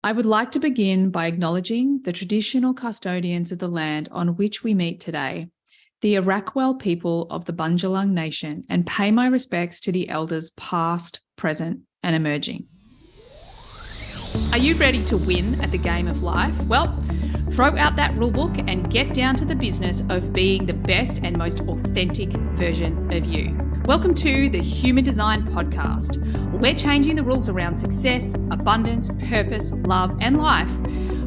I would like to begin by acknowledging the traditional custodians of the land on which we meet today, the Arakwal people of the Bundjalung Nation, and pay my respects to the elders past, present, and emerging. Are you ready to win at the game of life? Well, throw out that rulebook and get down to the business of being the best and most authentic version of you. Welcome to the Human Design Podcast. We're changing the rules around success, abundance, purpose, love, and life,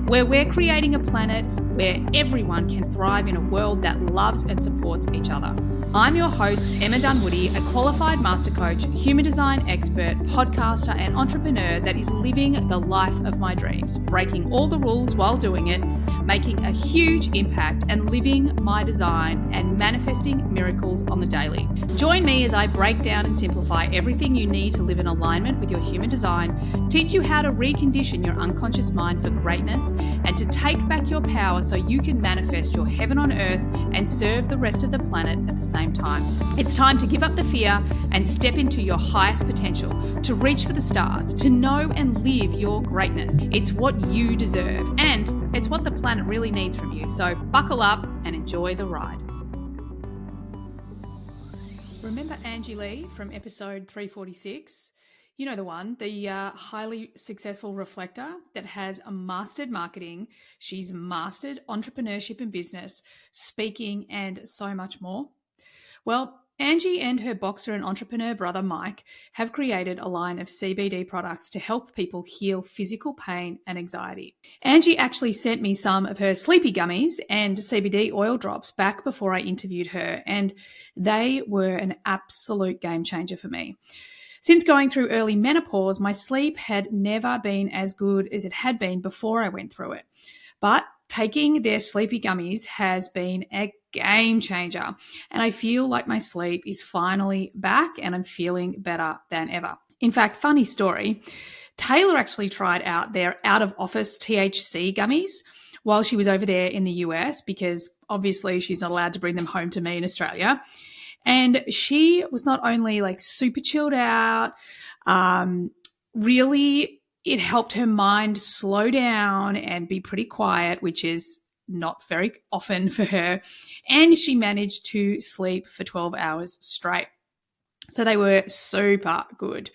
where we're creating a planet where everyone can thrive in a world that loves and supports each other. I'm your host, Emma Dunwoody, a qualified master coach, human design expert, podcaster, and entrepreneur that is living the life of my dreams, breaking all the rules while doing it, making a huge impact, and living my design and manifesting miracles on the daily. Join me as I break down and simplify everything you need to live in alignment with your human design, teach you how to recondition your unconscious mind for greatness, and to take back your power so you can manifest your heaven on earth and serve the rest of the planet at the same time. It's time to give up the fear and step into your highest potential, to reach for the stars, to know and live your greatness. It's what you deserve, and it's what the planet really needs from you. So buckle up and enjoy the ride. Remember Angie Lee from episode 346? You know the one, the highly successful reflector that has mastered marketing. She's mastered entrepreneurship and business, speaking, and so much more. Well, Angie and her boxer and entrepreneur brother Mike have created a line of CBD products to help people heal physical pain and anxiety. Angie actually sent me some of her sleepy gummies and CBD oil drops back before I interviewed her, and they were an absolute game changer for me. Since going through early menopause, my sleep had never been as good as it had been before I went through it. But taking their sleepy gummies has been a game changer, and I feel like my sleep is finally back and I'm feeling better than ever. In fact, funny story, Taylor actually tried out their out-of-office THC gummies while she was over there in the US, because obviously she's not allowed to bring them home to me in Australia. And she was not only like super chilled out, really it helped her mind slow down and be pretty quiet, which is not very often for her. And she managed to sleep for 12 hours straight. So they were super good.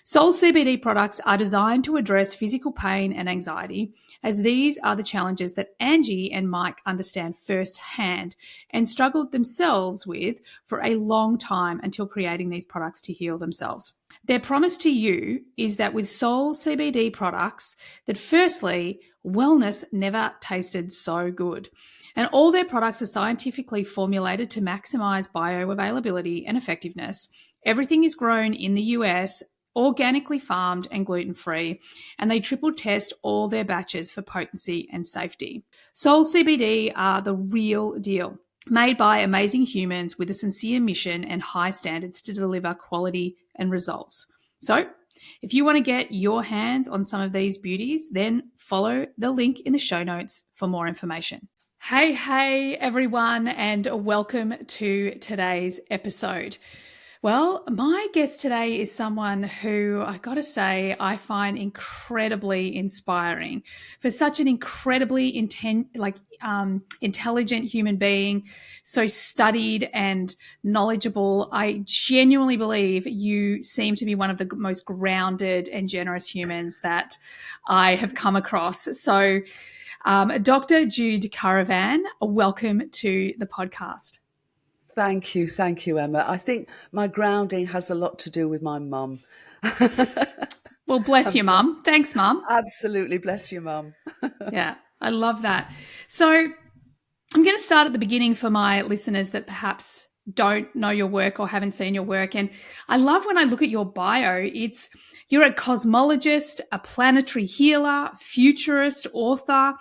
Soul CBD products are designed to address physical pain and anxiety, as these are the challenges that Angie and Mike understand firsthand and struggled themselves with for a long time until creating these products to heal themselves. Their promise to you is that with Soul CBD products, that firstly, wellness never tasted so good. And all their products are scientifically formulated to maximize bioavailability and effectiveness. Everything is grown in the US, organically farmed and gluten-free, and they triple test all their batches for potency and safety. Soul CBD are the real deal, made by amazing humans with a sincere mission and high standards to deliver quality and results. So if you want to get your hands on some of these beauties, then follow the link in the show notes for more information. Hey everyone, and welcome to today's episode. Well, my guest today is someone who I got to say I find incredibly inspiring. For such an incredibly intelligent human being, so studied and knowledgeable, I genuinely believe you seem to be one of the most grounded and generous humans that I have come across. So, Dr. Jude Currivan, welcome to the podcast. Thank you, Emma. I think my grounding has a lot to do with my mum. Well, bless your mum. Thanks, mum. Absolutely, bless your mum. Yeah, I love that. So I'm going to start at the beginning for my listeners that perhaps don't know your work or haven't seen your work. And I love when I look at your bio, you're a cosmologist, a planetary healer, futurist, author.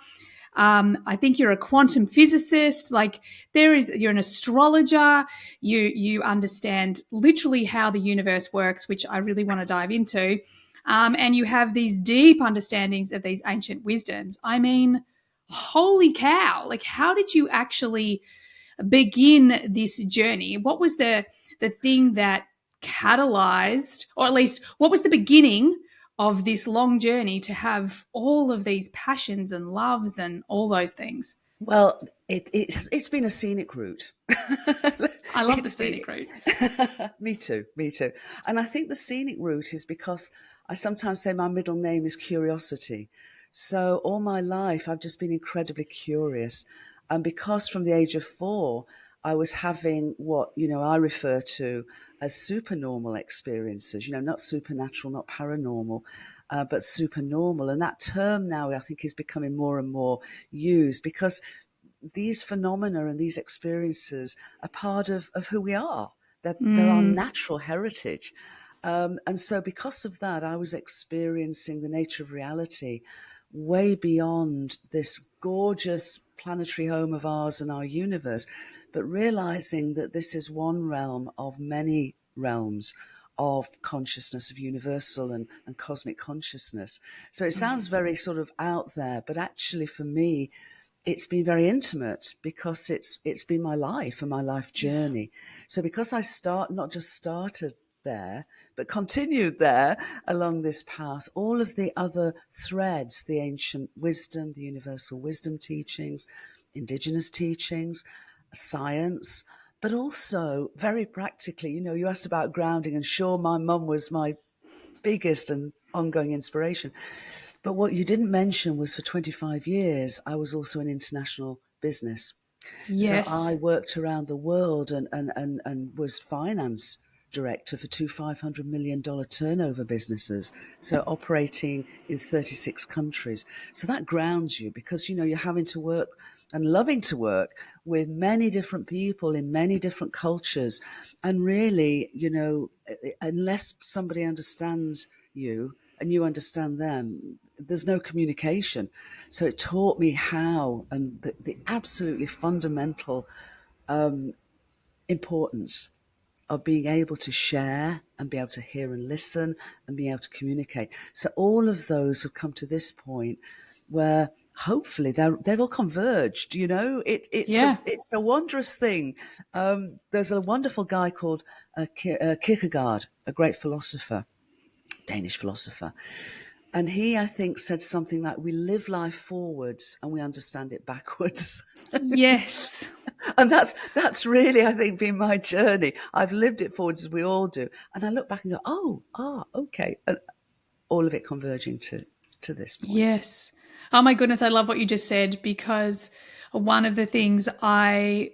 I think you're a quantum physicist. You're an astrologer. You understand literally how the universe works, which I really want to dive into. And you have these deep understandings of these ancient wisdoms. I mean, holy cow. Like, how did you actually begin this journey? What was the thing that catalyzed, or at least what was the beginning of this long journey to have all of these passions and loves and all those things? Well, it's been a scenic route. I love the It's been scenic route. me too, me too. And I think the scenic route is because I sometimes say my middle name is curiosity. So all my life I've just been incredibly curious. And because from the age of 4, I was having what, I refer to as supernormal experiences, not supernatural, not paranormal, but supernormal. And that term now I think is becoming more and more used because these phenomena and these experiences are part of who we are. They're our natural heritage. And so because of that, I was experiencing the nature of reality way beyond this gorgeous planetary home of ours and our universe, but realizing that this is one realm of many realms of consciousness, of universal and cosmic consciousness. So it sounds very sort of out there, but actually for me, it's been very intimate because it's been my life and my life journey. So because I not just started there, but continued there along this path, all of the other threads, the ancient wisdom, the universal wisdom teachings, indigenous teachings, science, but also very practically, you asked about grounding, and sure, my mum was my biggest and ongoing inspiration. But what you didn't mention was for 25 years, I was also in international business. So Yes. I worked around the world and was finance director for two $500 million turnover businesses. So operating in 36 countries. So that grounds you because, you're having to work and loving to work with many different people in many different cultures. And really, unless somebody understands you and you understand them, there's no communication. So it taught me how, and the absolutely fundamental importance of being able to share and be able to hear and listen and be able to communicate. So all of those have come to this point where hopefully they've all converged. It's a wondrous thing. There's a wonderful guy called Kierkegaard, a great philosopher, Danish philosopher. And he, I think, said something like, we live life forwards and we understand it backwards. Yes. And that's really, I think, been my journey. I've lived it forwards as we all do. And I look back and go, okay. And all of it converging to this point. Yes. Oh my goodness, I love what you just said, because one of the things I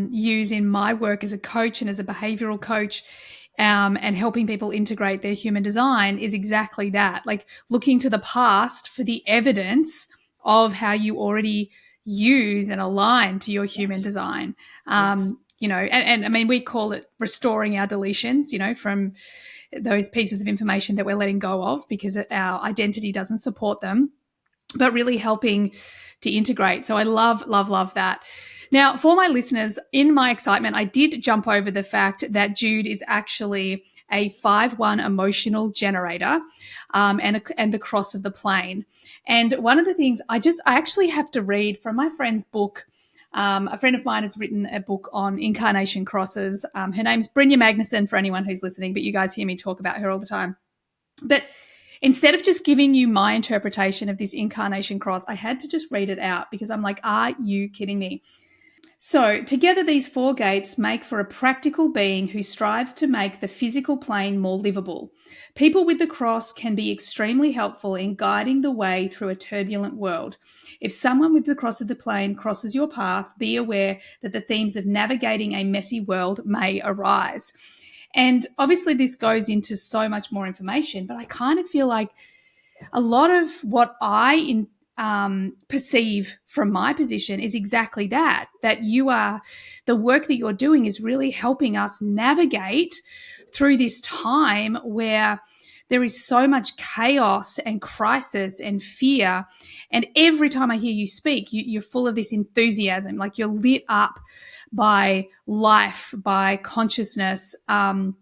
use in my work as a coach and as a behavioral coach and helping people integrate their human design is exactly that, like looking to the past for the evidence of how you already use and align to your human design. Yes. And I mean, we call it restoring our deletions, from those pieces of information that we're letting go of because our identity doesn't support them, but really helping to integrate. So I love, love, love that. Now, for my listeners, in my excitement, I did jump over the fact that Jude is actually a 5-1 emotional generator and the cross of the plane. And one of the things I actually have to read from my friend's book. A friend of mine has written a book on incarnation crosses. Her name's Brynja Magnuson, for anyone who's listening, but you guys hear me talk about her all the time. But instead of just giving you my interpretation of this incarnation cross, I had to just read it out because I'm like, are you kidding me? So, together, these 4 gates make for a practical being who strives to make the physical plane more livable. People with the cross can be extremely helpful in guiding the way through a turbulent world. If someone with the cross of the plane crosses your path, be aware that the themes of navigating a messy world may arise. And obviously, this goes into so much more information, but I kind of feel like a lot of what I perceive from my position is exactly that the work that you're doing is really helping us navigate through this time where there is so much chaos and crisis and fear. And every time I hear you speak, you're full of this enthusiasm, like you're lit up by life, by consciousness. And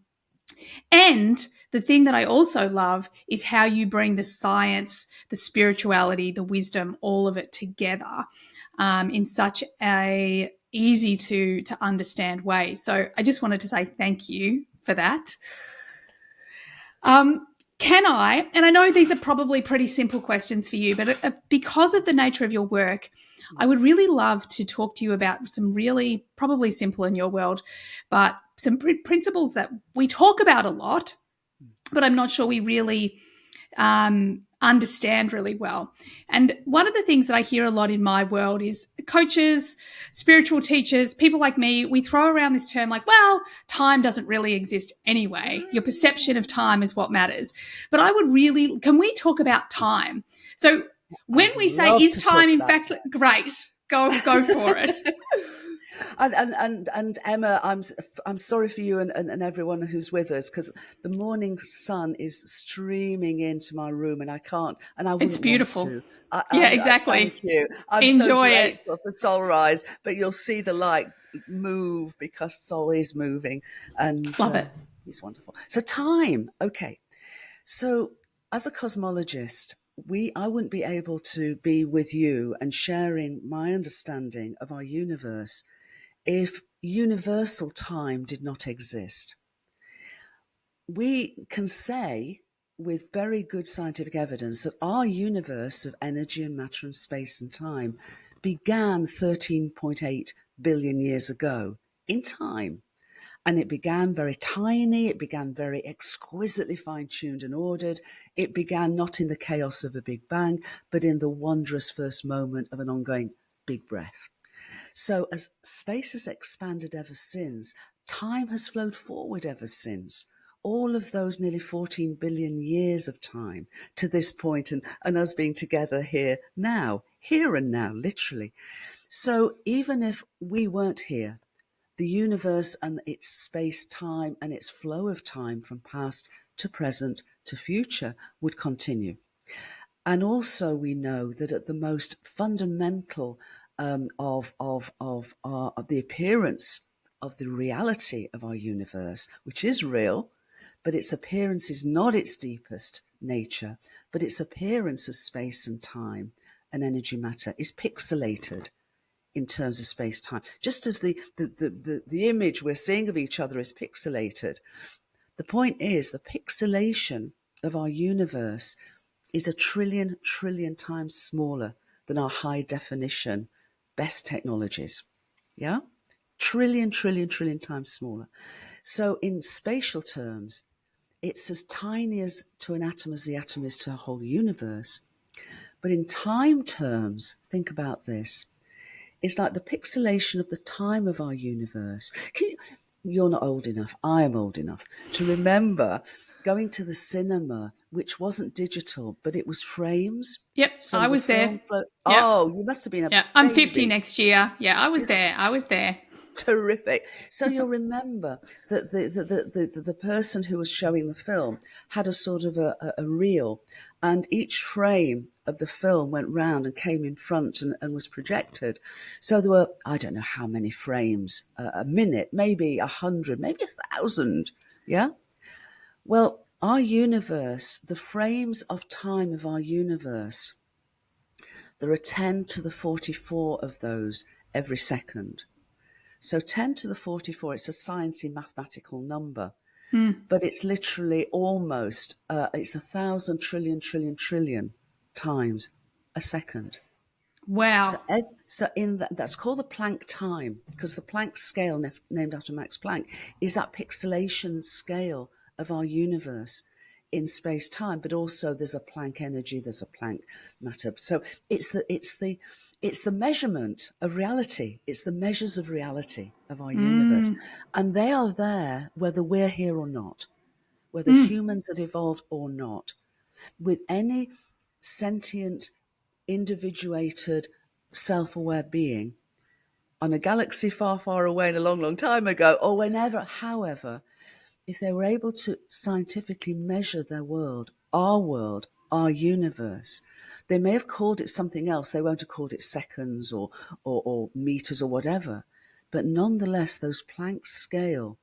the thing that I also love is how you bring the science, the spirituality, the wisdom, all of it together in such a easy to understand way. So I just wanted to say thank you for that. can I, and I know these are probably pretty simple questions for you, but because of the nature of your work, I would really love to talk to you about some really probably simple in your world, but some principles that we talk about a lot, but I'm not sure we really understand really well. And one of the things that I hear a lot in my world is coaches, spiritual teachers, people like me, we throw around this term like, well, time doesn't really exist anyway. Your perception of time is what matters. But I would really, can we talk about time? So when we say, is time in fact, great, go for it. And Emma, I'm sorry for you and everyone who's with us, because the morning sun is streaming into my room and I can't, and I wouldn't It's beautiful. want to. Yeah, exactly. Thank you. I'm Enjoy so grateful for sunrise, but you'll see the light move because Sol is moving, and love it. He's wonderful. So time, okay. So as a cosmologist, I wouldn't be able to be with you and sharing my understanding of our universe if universal time did not exist. We can say with very good scientific evidence that our universe of energy and matter and space and time began 13.8 billion years ago in time. And it began very tiny, it began very exquisitely fine-tuned and ordered. It began not in the chaos of a Big Bang, but in the wondrous first moment of an ongoing big breath. So as space has expanded ever since, time has flowed forward ever since. All of those nearly 14 billion years of time to this point, and us being together here now, here and now, literally. So even if we weren't here, the universe and its space-time and its flow of time from past to present to future would continue. And also we know that at the most fundamental of the appearance of the reality of our universe, which is real, but its appearance is not its deepest nature, but its appearance of space and time and energy matter is pixelated in terms of space-time. Just as the image we're seeing of each other is pixelated, the point is the pixelation of our universe is a trillion times smaller than our high definition best technologies. Yeah? Trillion times smaller. So in spatial terms, it's as tiny as to an atom as the atom is to a whole universe. But in time terms, think about this. It's like the pixelation of the time of our universe. You're not old enough, I am old enough to remember going to the cinema, which wasn't digital, but it was frames. Yep, So I was there. Yep. Oh, you must have been a baby. I'm 50 next year. Yeah, I was there. Terrific. So you'll remember that the person who was showing the film had a sort of a reel, and each frame of the film went round and came in front and was projected. So there were, I don't know how many frames, a minute, maybe 100, maybe 1,000. Yeah. Well, our universe, the frames of time of our universe, there are 10 to the 44 of those every second. So 10 to the 44, it's a sciencey mathematical number, but it's literally almost, it's 1,000 trillion times a second. Wow. So that's called the Planck time, because the Planck scale, named after Max Planck, is that pixelation scale of our universe in space-time, but also there's a Planck energy, there's a Planck matter. So it's the measurement of reality. It's the measures of reality of our universe. And they are there whether we're here or not, whether humans had evolved or not. With any sentient, individuated, self-aware being on a galaxy far, far away and a long, long time ago, or whenever, however, if they were able to scientifically measure their world, our universe, they may have called it something else. They won't have called it seconds or meters or whatever. But nonetheless, those Planck scale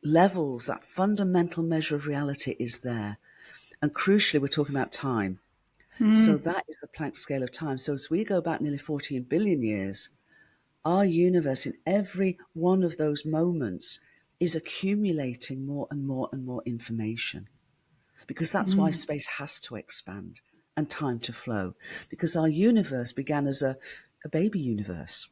levels, that fundamental measure of reality is there. And crucially, we're talking about time. So that is the Planck scale of time. So as we go back nearly 14 billion years, our universe in every one of those moments is accumulating more and more and more information. because that's why space has to expand and time to flow, because our universe began as a baby universe.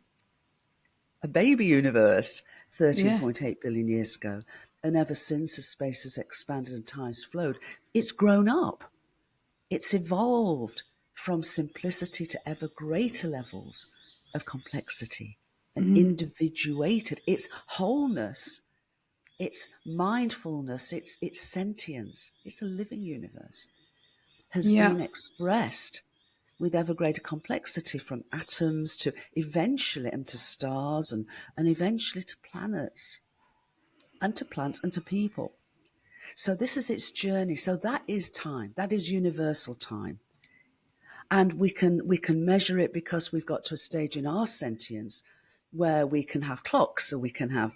A baby universe Yeah. 13.8 billion years ago. And ever since, as space has expanded and time's flowed, it's grown up. It's evolved from simplicity to ever greater levels of complexity and individuated. Its wholeness, its mindfulness, its sentience, it's a living universe, has Yeah. been expressed with ever greater complexity, from atoms to eventually and to stars and eventually to planets and to plants and to people. So this is its journey. So that is time. That is universal time. And we can measure it because we've got to a stage in our sentience where we can have clocks, or we can have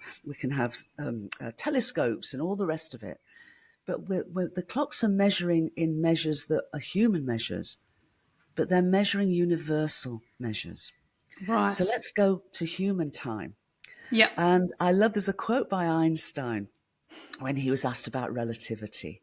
telescopes and all the rest of it. But the clocks are measuring in measures that are human measures, but they're measuring universal measures. Right. So let's go to human time. Yep. And I love, there's a quote by Einstein when he was asked about relativity.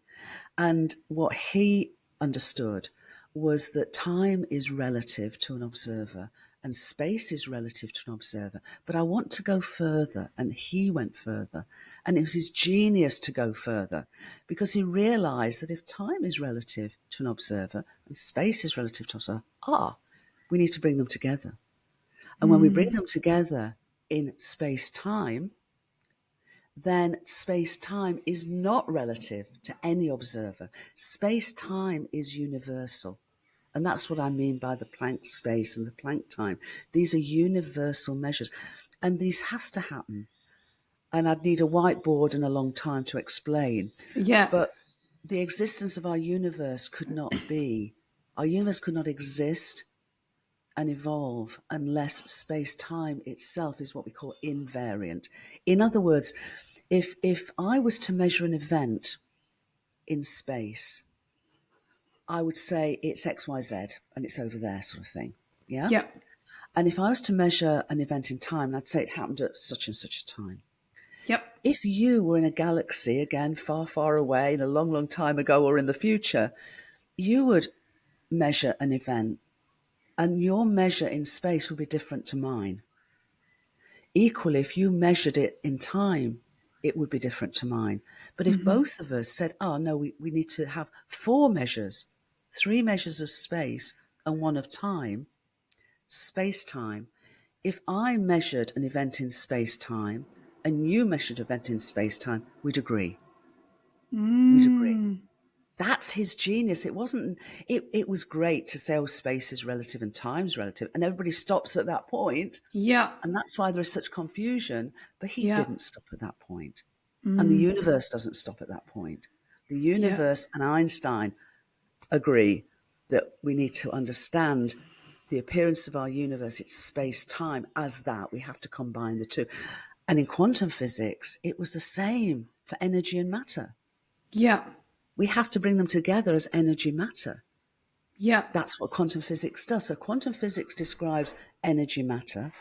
And what he understood was that time is relative to an observer and space is relative to an observer. But I want to go further. And he went further. And it was his genius to go further, because he realized that if time is relative to an observer and space is relative to an observer, we need to bring them together. And when we bring them together in space-time, then space-time is not relative to any observer. Space-time is universal. And that's what I mean by the Planck space and the Planck time. These are universal measures. And these has to happen. And I'd need a whiteboard and a long time to explain. Yeah. But the existence of our universe could not exist and evolve unless space-time itself is what we call invariant. In other words, if I was to measure an event in space, I would say it's XYZ and it's over there, sort of thing. Yeah? Yep. And if I was to measure an event in time, I'd say it happened at such and such a time. Yep. If you were in a galaxy, again, far, far away, in a long, long time ago or in the future, you would measure an event, and your measure in space would be different to mine. Equally, if you measured it in time, it would be different to mine. But if both of us said, no, we need to have 4 measures, 3 measures of space and 1 of time, space-time, if I measured an event in space-time and you measured an event in space-time, we'd agree. We'd agree. That's his genius. It wasn't, it was great to say, space is relative and time's relative. And everybody stops at that point. Yeah. And that's why there is such confusion. But he Yeah. didn't stop at that point. And the universe doesn't stop at that point. The universe and Einstein agree that we need to understand the appearance of our universe, its space-time, as that. We have to combine the two. And in quantum physics, it was the same for energy and matter. Yeah. We have to bring them together as energy matter. Yeah. That's what quantum physics does. So quantum physics describes energy matter,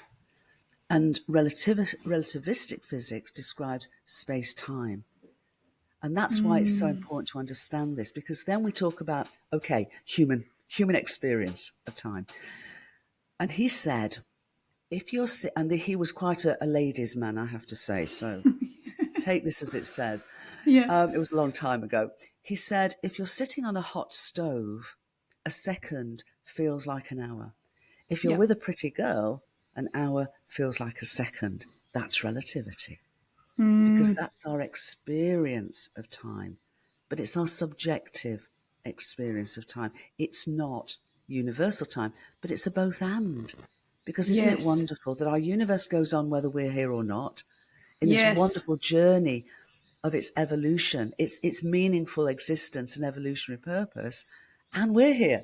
and relativistic physics describes space-time. And that's why it's so important to understand this, because then we talk about, human experience of time. And he said, if you're, and he was quite a ladies' man, I have to say, so take this as it says. Yeah. It was a long time ago. He said, if you're sitting on a hot stove, a second feels like an hour. If you're with a pretty girl, an hour feels like a second. That's relativity. Because that's our experience of time. But it's our subjective experience of time. It's not universal time, but it's a both and. Because isn't it wonderful that our universe goes on whether we're here or not, in this wonderful journey of its evolution, its meaningful existence and evolutionary purpose, and we're here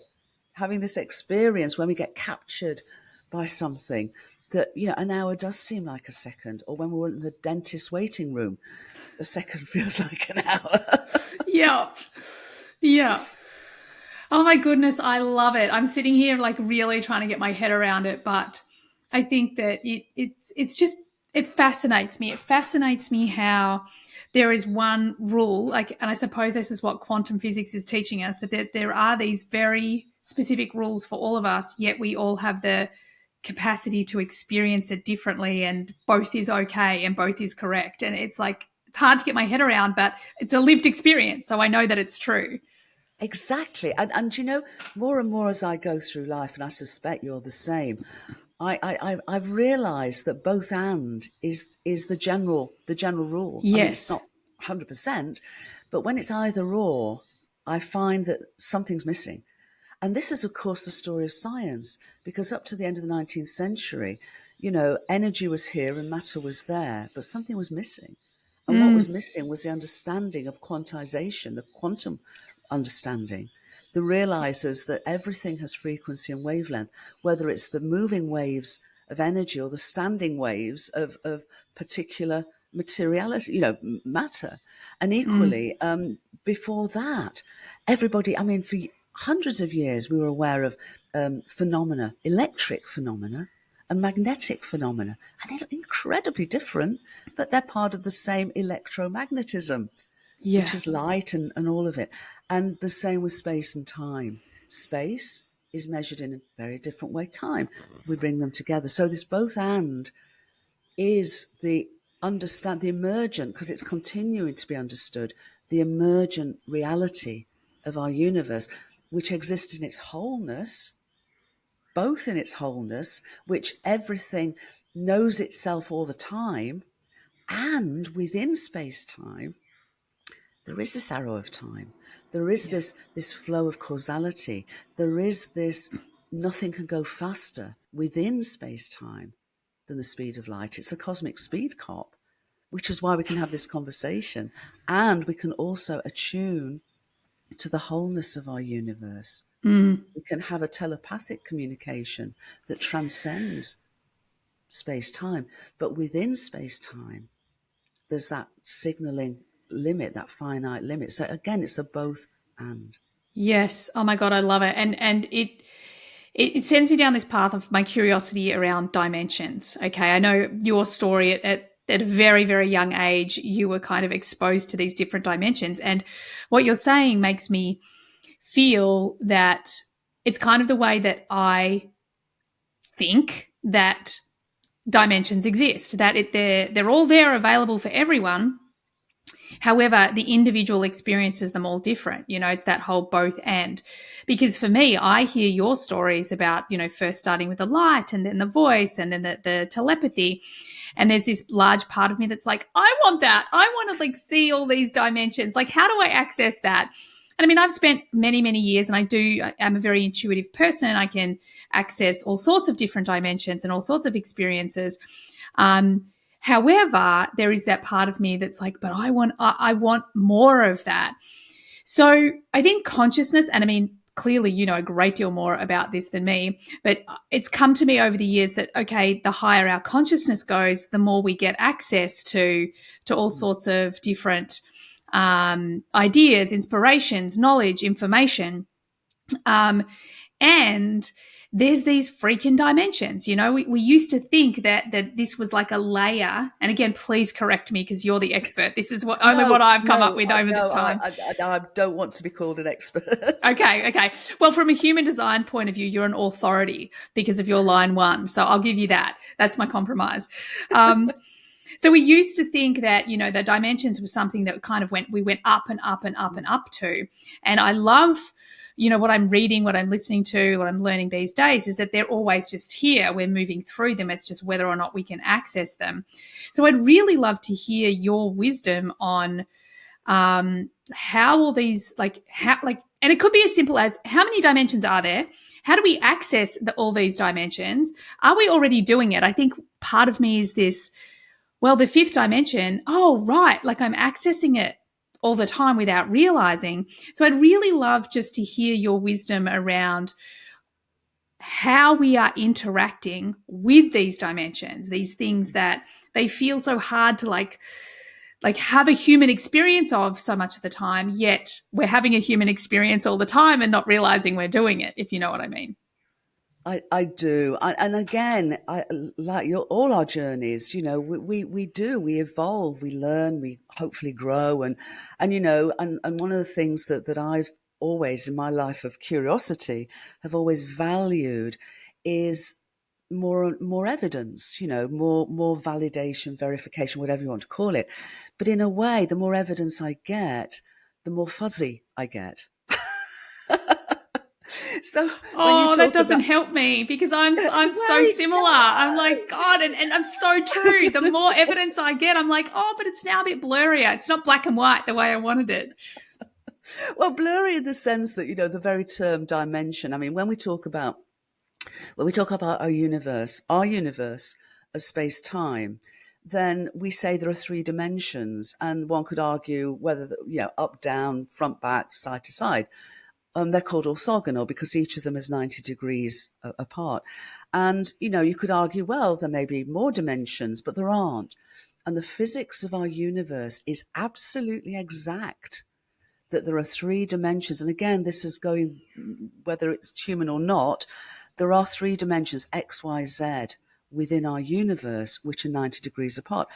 having this experience when we get captured by something that, an hour does seem like a second, or when we're in the dentist waiting room, a second feels like an hour. Yeah. Yeah. Oh my goodness, I love it. I'm sitting here like really trying to get my head around it, but I think that it fascinates me. It fascinates me how there is one rule, like, and I suppose this is what quantum physics is teaching us, that there are these very specific rules for all of us, yet we all have the capacity to experience it differently, and both is okay and both is correct. And it's like, it's hard to get my head around, but it's a lived experience, so I know that it's true. Exactly. And you know, more and more as I go through life, and I suspect you're the same, I've realised that both and is the general rule. I mean, it's Yes. not 100%, but when it's either or, I find that something's missing. And this is, of course, the story of science, because up to the end of the 19th century, you know, energy was here and matter was there, but something was missing. And what was missing was the understanding of quantization, the quantum understanding, that realizes that everything has frequency and wavelength, whether it's the moving waves of energy or the standing waves of particular materiality, you know, matter. And equally, before that, everybody, I mean, for hundreds of years, we were aware of phenomena, electric phenomena and magnetic phenomena. And they look incredibly different, but they're part of the same electromagnetism, Yeah. which is light and all of it. And the same with space and time. Space is measured in a very different way. Time, we bring them together. So this both and is the emergent, because it's continuing to be understood, the emergent reality of our universe, which exists in its wholeness, both in its wholeness, which everything knows itself all the time, and within space-time, there is this arrow of time. There is this flow of causality. There is this, nothing can go faster within space-time than the speed of light. It's a cosmic speed cop, which is why we can have this conversation. And we can also attune to the wholeness of our universe. We can have a telepathic communication that transcends space-time. But within space-time, there's that signaling limit, that finite limit. So again, it's a both and. Yes. Oh my God, I love it. And it sends me down this path of my curiosity around dimensions. Okay. I know your story at a very, very young age, you were kind of exposed to these different dimensions. And what you're saying makes me feel that it's kind of the way that I think that dimensions exist, that they're all there available for everyone. However, the individual experiences them all different. You know, it's that whole both and. Because for me, I hear your stories about, you know, first starting with the light and then the voice and then the telepathy. And there's this large part of me that's like, I want that. I want to like see all these dimensions. Like, how do I access that? And I mean, I've spent many, many years, and I'm a very intuitive person. I can access all sorts of different dimensions and all sorts of experiences. However, there is that part of me that's like, but I want more of that. So I think consciousness, and I mean, clearly you know a great deal more about this than me, but it's come to me over the years that, okay, the higher our consciousness goes, the more we get access to all sorts of different ideas, inspirations, knowledge, information. And there's these freaking dimensions. You know, we used to think that this was like a layer. And again, please correct me because you're the expert. This is what I've come up with over this time. I don't want to be called an expert. Okay. Well, from a human design point of view, you're an authority because of your line 1. So I'll give you that. That's my compromise. So we used to think that, you know, the dimensions was something that kind of we went up and up and up and up to. And I love, you know, what I'm reading, what I'm listening to, what I'm learning these days is that they're always just here. We're moving through them. It's just whether or not we can access them. So I'd really love to hear your wisdom on how all these, and it could be as simple as, how many dimensions are there? How do we access all these dimensions? Are we already doing it? I think part of me is this, well, the 5th dimension, oh, right, like I'm accessing it all the time without realizing. So I'd really love just to hear your wisdom around how we are interacting with these dimensions, these things that they feel so hard to like have a human experience of so much of the time, yet we're having a human experience all the time and not realizing we're doing it, if you know what I mean. I do. And again, like all our journeys, we evolve, we learn, we hopefully grow. And one of the things that I've always in my life of curiosity have always valued is more evidence, more validation, verification, whatever you want to call it. But in a way, the more evidence I get, the more fuzzy I get. So when you Oh, that talk doesn't about help me because I'm well, so it similar. I'm like, does. God, and I'm so true. The more evidence I get, I'm like, oh, but it's now a bit blurrier. It's not black and white the way I wanted it. Well, blurry in the sense that, the very term dimension. I mean, when we talk about our universe as space-time, then we say there are three dimensions, and one could argue whether, up, down, front, back, side to side. They're called orthogonal because each of them is 90 degrees apart. And, you could argue, well, there may be more dimensions, but there aren't. And the physics of our universe is absolutely exact, that there are three dimensions. And again, this is going, whether it's human or not, there are three dimensions, X, Y, Z, within our universe, which are 90 degrees apart.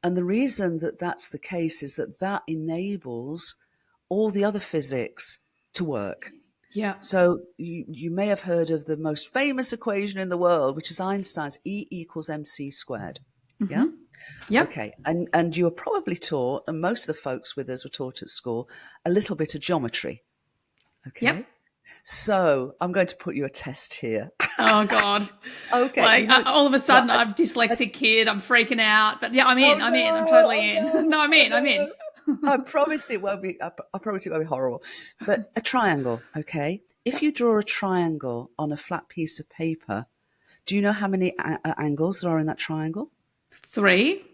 And the reason that that's the case is that enables all the other physics to work. Yeah. So you may have heard of the most famous equation in the world, which is Einstein's E equals mc squared. Mm-hmm. Yeah? Yep. Okay. And you were probably taught, and most of the folks with us were taught at school, a little bit of geometry. Okay. Yep. So I'm going to put you a test here. Oh God. Okay. Like all of a sudden well, I'm a dyslexic kid. I'm freaking out. But yeah, I'm oh in. I'm in. I'm no, totally oh in. no, No, I'm oh in. I'm in. no. I promise it won't be. I promise it won't be horrible. But a triangle, okay? If you draw a triangle on a flat piece of paper, do you know how many angles there are in that triangle? 3.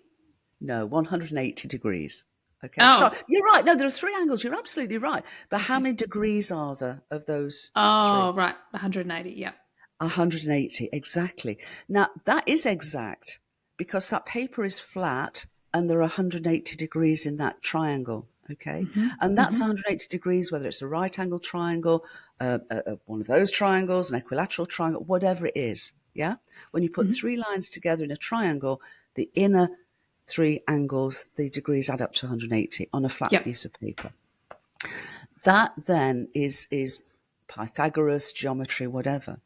No, 180 degrees. Okay, Oh. so you're right. No, there are three angles. You're absolutely right. But how Okay. many degrees are there of those three? Oh, right. 180. Yep. 180, exactly. Now, that is exact because that paper is flat and there are 180 degrees in that triangle, okay? Mm-hmm. And that's Mm-hmm. 180 degrees, whether it's a right angle triangle, one of those triangles, an equilateral triangle, whatever it is, yeah? When you put Mm-hmm. three lines together in a triangle, the inner three angles, the degrees add up to 180 on a flat Yep. piece of paper. That then is Pythagoras, geometry, whatever.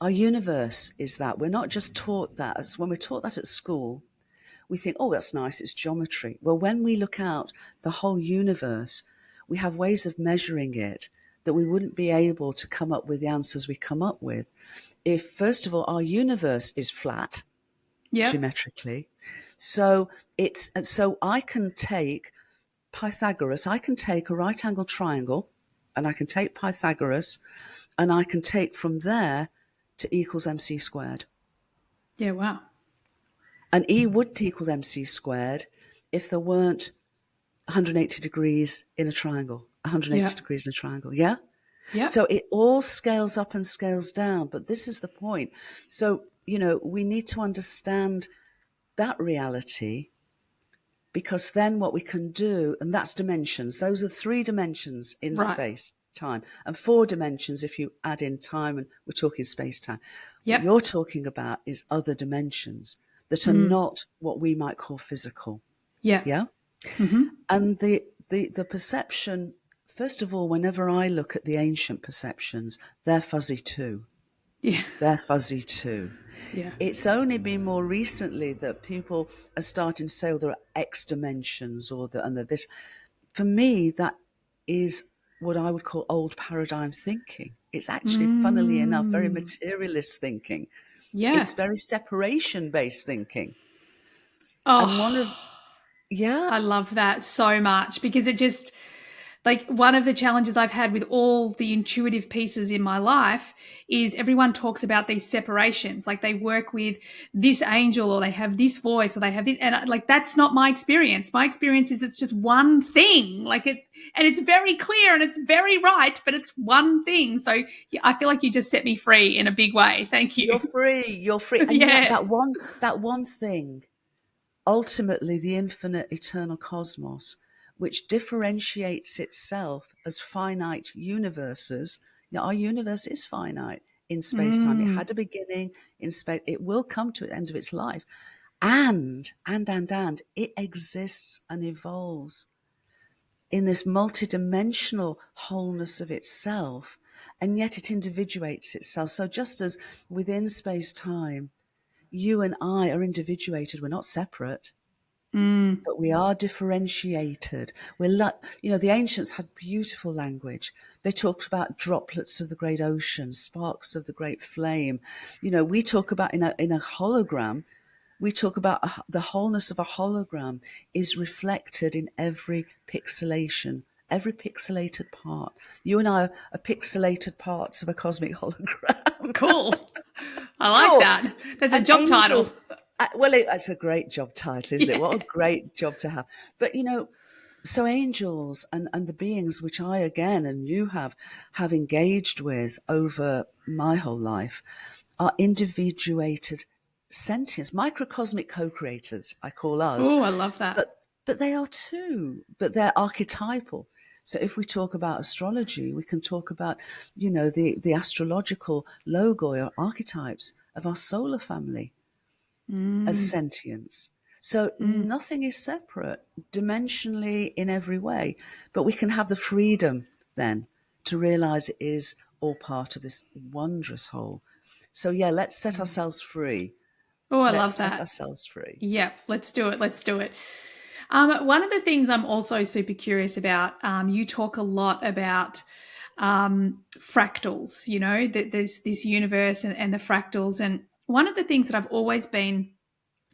Our universe is that. We're not just taught that. As when we're taught that at school, we think, oh, that's nice, it's geometry. Well, when we look out the whole universe, we have ways of measuring it that we wouldn't be able to come up with the answers we come up with if, first of all, our universe is flat, Yep. geometrically. So I can take Pythagoras, I can take a right angle triangle, and I can take Pythagoras, and I can take from there to E equals mc squared. Yeah. Wow. And E wouldn't equal mc squared if there weren't 180 degrees in a triangle, 180 Yeah. degrees in a triangle, yeah? Yeah. So it all scales up and scales down, but this is the point. So, we need to understand that reality, because then what we can do, and that's dimensions, those are 3 dimensions in Right. space, time, and 4 dimensions if you add in time, and we're talking space time. What Yep. you're talking about is other dimensions that are not what we might call physical. Yeah. Yeah? Mm-hmm. And the perception, first of all, whenever I look at the ancient perceptions, they're fuzzy too. Yeah. They're fuzzy too. Yeah. It's only been more recently that people are starting to say, oh, there are X dimensions and this. For me, that is what I would call old paradigm thinking. It's actually, funnily enough, very materialist thinking. Yeah. It's very separation-based thinking. And Oh, yeah, I love that so much because it just, like, one of the challenges I've had with all the intuitive pieces in my life is everyone talks about these separations. Like they work with this angel or they have this voice or they have this. And like, that's not my experience. My experience is it's just one thing. Like it's very clear and it's very right, but it's one thing. So yeah, I feel like you just set me free in a big way. Thank you. you're free. And yet Yeah. that one thing, ultimately the infinite eternal cosmos, which differentiates itself as finite universes. Our universe is finite. in space-time. It had a beginning in space. It will come to the end of its life. And it exists and evolves in this multidimensional wholeness of itself, and yet it individuates itself. So just as within space-time, you and I are individuated, we're not separate, but we are differentiated. We're like, the ancients had beautiful language. They talked about droplets of the great ocean, sparks of the great flame. We talk about in a hologram, we talk about the wholeness of a hologram is reflected in every pixelation, every pixelated part. You and I are pixelated parts of a cosmic hologram. Cool. I like that. That's a job title. Well, it's a great job title, isn't it? What a great job to have. But, so angels and the beings which I, again, and you have engaged with over my whole life are individuated sentience, microcosmic co-creators, I call us. Oh, I love that. But they are too, but they're archetypal. So if we talk about astrology, we can talk about, the astrological logoi or archetypes of our solar family as sentience. So nothing is separate dimensionally in every way, but we can have the freedom then to realize it is all part of this wondrous whole. So let's set ourselves free. Oh, I love Let's that. set ourselves free. Yeah, let's do it. One of the things I'm also super curious about, you talk a lot about fractals, there's this universe and the fractals. And one of the things that I've always been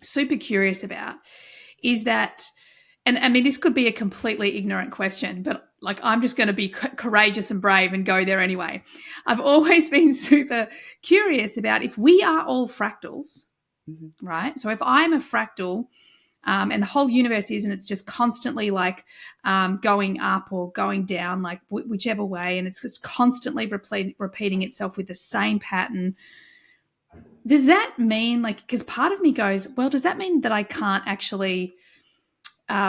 super curious about is that, and I mean, this could be a completely ignorant question, but like, I'm just going to be courageous and brave and go there anyway. I've always been super curious about if we are all fractals, right? So if I'm a fractal, and the whole universe is, and it's just constantly like going up or going down, like whichever way, and it's just constantly repeating itself with the same pattern. Does that mean, like, because part of me goes, well, does that mean that I can't actually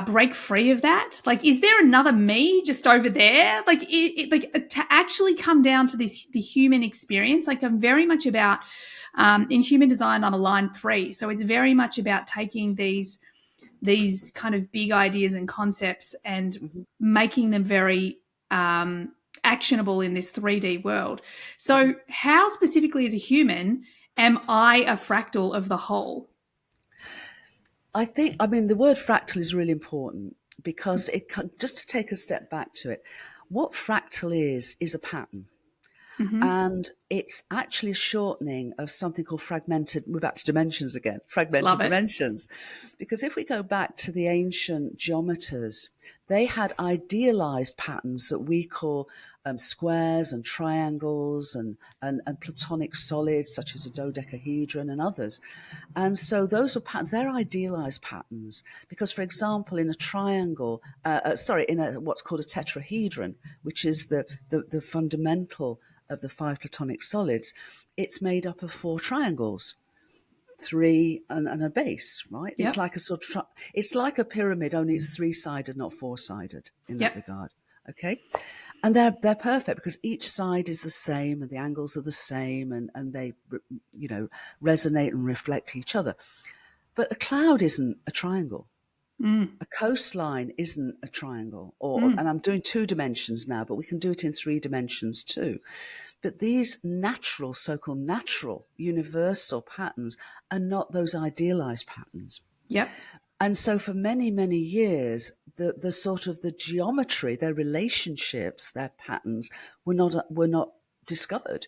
break free of that? Like, is there another me just over there? Like, to actually come down to the human experience, like I'm very much about, in human design, I'm a line 3. So it's very much about taking these kind of big ideas and concepts and making them very actionable in this 3D world. So how specifically as a human am I a fractal of the whole? The word fractal is really important because just to take a step back to it, what fractal is a pattern. And it's actually a shortening of something called fragmented. We're back to dimensions again, fragmented dimensions. Because if we go back to the ancient geometers, they had idealized patterns that we call squares and triangles and platonic solids such as a dodecahedron and others. And so those were patterns, they're idealized patterns. Because, for example, in a triangle, in what's called a tetrahedron, which is the fundamental of the 5 platonic solids, it's made up of 4 triangles, 3 and a base, right? Yep. It's like a it's like a pyramid, only it's 3-sided, not 4-sided in that regard. Okay. And they're perfect because each side is the same and the angles are the same and they, resonate and reflect each other. But a cloud isn't a triangle. A coastline isn't a triangle, and I'm doing 2 dimensions now, but we can do it in 3 dimensions too. But these natural, so-called natural, universal patterns are not those idealized patterns. Yep. And so for many, many years, the sort of the geometry, their relationships, their patterns were not discovered.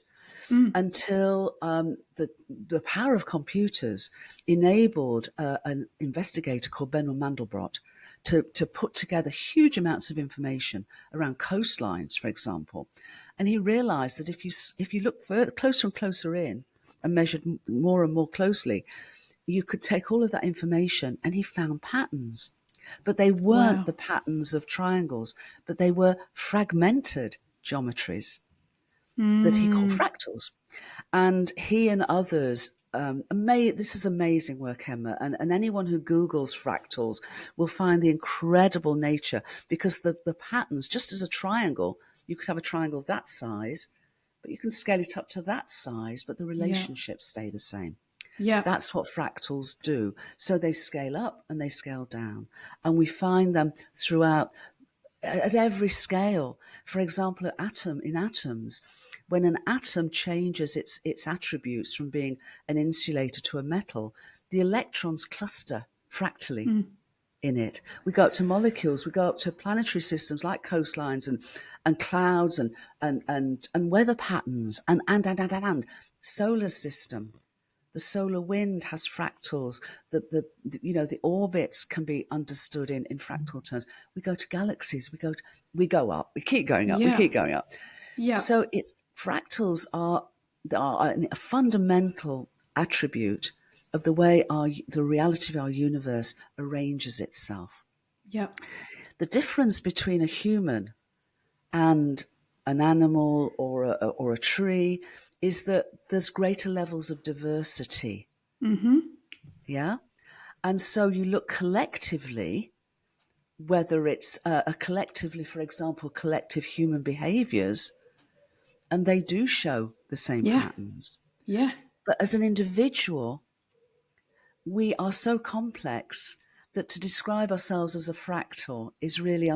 Until the power of computers enabled an investigator called Benoit Mandelbrot to put together huge amounts of information around coastlines, for example. And he realized that if you look closer and closer in and measured more and more closely, you could take all of that information, and he found patterns. But they weren't the patterns of triangles, but they were fragmented geometries that he called fractals. And he and others, this is amazing work, Emma, and anyone who Googles fractals will find the incredible nature, because the patterns, just as a triangle, you could have a triangle that size, but you can scale it up to that size, but the Yeah. relationships stay the same. Yeah. That's what fractals do. So they scale up and they scale down. And we find them throughout at every scale. For example, in atoms, when an atom changes its attributes from being an insulator to a metal, the electrons cluster fractally in it. We go up to molecules, we go up to planetary systems like coastlines and clouds and weather patterns and solar system. The solar wind has fractals. The orbits can be understood in fractal terms. We go to galaxies. We go up. We keep going up. We Yeah. keep going up. Yeah. So fractals are a fundamental attribute of the way the reality of our universe arranges itself. Yeah. The difference between a human and an animal or a tree is that there's greater levels of diversity. Yeah. And so you look collectively, whether it's collectively, for example, collective human behaviors, and they do show the same Yeah. patterns. Yeah. But as an individual, we are so complex that to describe ourselves as a fractal is really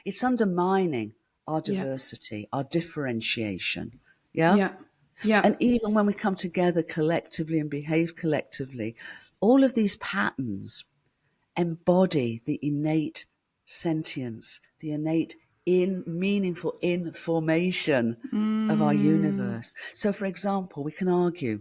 it's undermining our diversity, our differentiation. Yeah? Yeah. Yeah. And even when we come together collectively and behave collectively, all of these patterns embody the innate sentience, the innate meaningful information of our universe. So, for example, we can argue,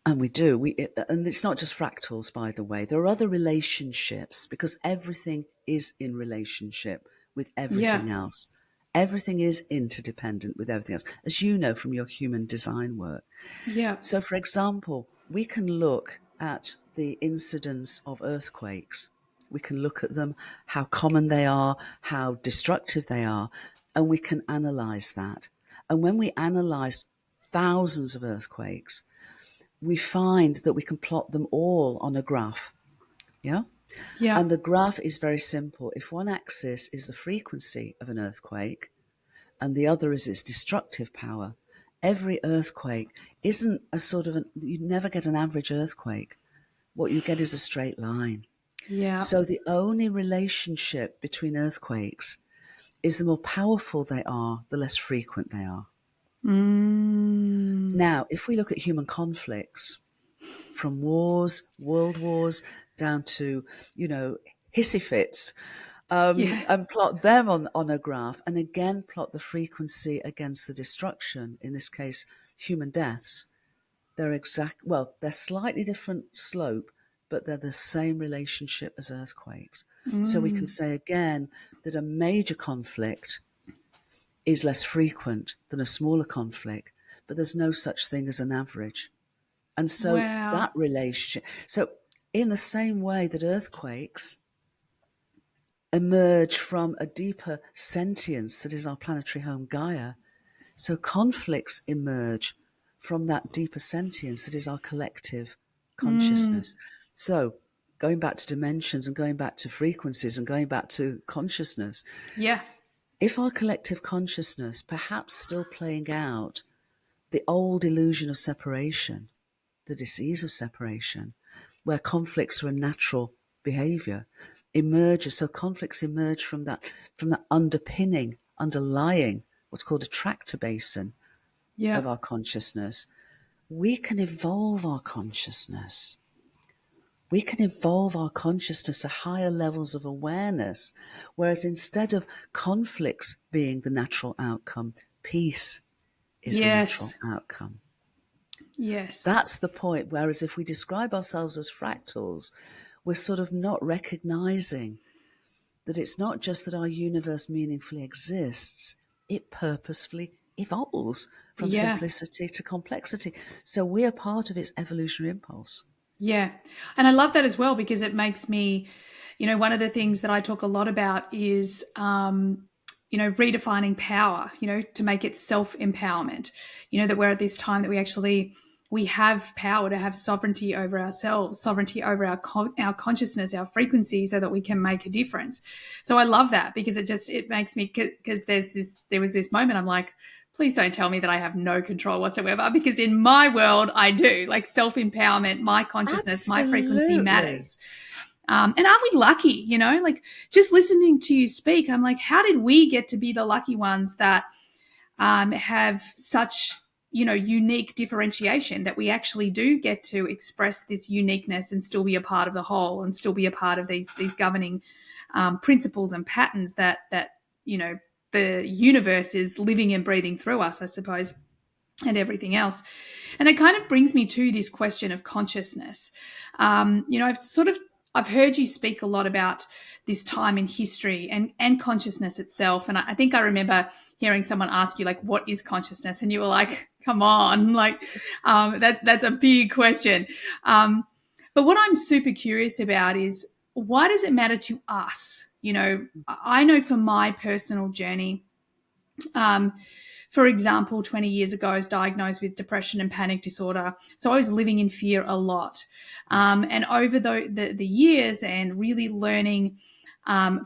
and we do, and it's not just fractals, by the way. There are other relationships because everything is in relationship with everything else. Everything is interdependent with everything else, as you know from your human design work. Yeah. So, for example, we can look at the incidence of earthquakes. We can look at them, how common they are, how destructive they are, and we can analyze that. And when we analyze thousands of earthquakes, we find that we can plot them all on a graph. Yeah? Yeah. And the graph is very simple. If one axis is the frequency of an earthquake and the other is its destructive power, every earthquake isn't you never get an average earthquake. What you get is a straight line. Yeah. So the only relationship between earthquakes is the more powerful they are, the less frequent they are. Now, if we look at human conflicts, from wars, world wars, down to, hissy fits, and plot them on a graph, and again plot the frequency against the destruction, in this case, human deaths, they're slightly different slope, but they're the same relationship as earthquakes. So we can say again that a major conflict is less frequent than a smaller conflict, but there's no such thing as an average. And so that relationship, so in the same way that earthquakes emerge from a deeper sentience that is our planetary home Gaia, so conflicts emerge from that deeper sentience that is our collective consciousness. So going back to dimensions and going back to frequencies and going back to consciousness. Yeah. If our collective consciousness, perhaps still playing out the old illusion of separation, the disease of separation, where conflicts are a natural behavior, emerges. So conflicts emerge from that underpinning, underlying, what's called a tractor basin of our consciousness. We can evolve our consciousness. We can evolve our consciousness to higher levels of awareness, whereas instead of conflicts being the natural outcome, peace is the natural outcome. Yes. That's the point. Whereas if we describe ourselves as fractals, we're sort of not recognizing that it's not just that our universe meaningfully exists, it purposefully evolves from simplicity to complexity. So we are part of its evolutionary impulse. Yeah. And I love that as well, because it makes me, one of the things that I talk a lot about is, redefining power, to make it self-empowerment, that we're at this time that we have power to have sovereignty over ourselves, sovereignty over our consciousness, our frequency, so that we can make a difference. So I love that, because it makes me, because there was this moment I'm like, please don't tell me that I have no control whatsoever, because in my world, I do. Like self-empowerment, my consciousness, my frequency Absolutely. matters. And aren't we lucky, like just listening to you speak, I'm like, how did we get to be the lucky ones that have such, unique differentiation, that we actually do get to express this uniqueness and still be a part of the whole and still be a part of these governing principles and patterns that, the universe is living and breathing through us, I suppose, and everything else. And that kind of brings me to this question of consciousness. I've heard you speak a lot about this time in history and consciousness itself. And I think I remember hearing someone ask you, like, what is consciousness? And you were like, come on, like, that's a big question. But what I'm super curious about is, why does it matter to us? I know from my personal journey, for example, 20 years ago, I was diagnosed with depression and panic disorder. So I was living in fear a lot. And over the years, and really learning,